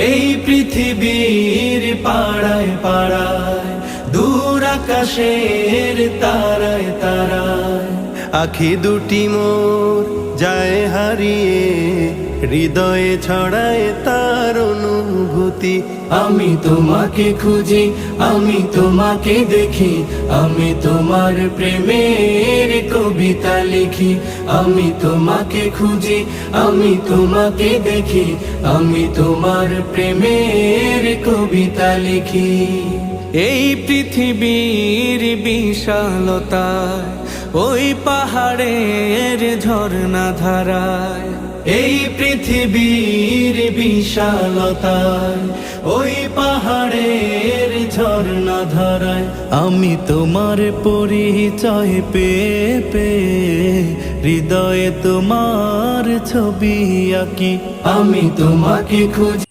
এই পৃথিবীর পাড়ায় পাড়ায়, দূর আকাশের তারায় তারায়, আখি দুটি মোর যায় হারিয়ে, হৃদয়ে ছড়ায় তার অনুভূতি। আমি তোমাকে খুঁজি, আমি তোমাকে দেখি, আমি তোমার প্রেমের কবিতা লিখি। আমি তোমাকে খুঁজি, আমি তোমাকে দেখি, আমি তোমার প্রেমের কবিতা লিখি। এই পৃথিবীর বিশালতায়, ওই পাহাড়ের ঝর্ণা ধারায়, এই পৃথিবীর বিশালতায়, ওই পাহাড়ের ঝর্ণা ধারায়, আমি তোমার পরিচয় পেয়ে পেয়ে, হৃদয়ে তোমার ছবি আঁকি। আমি তোমাকে খুঁজি।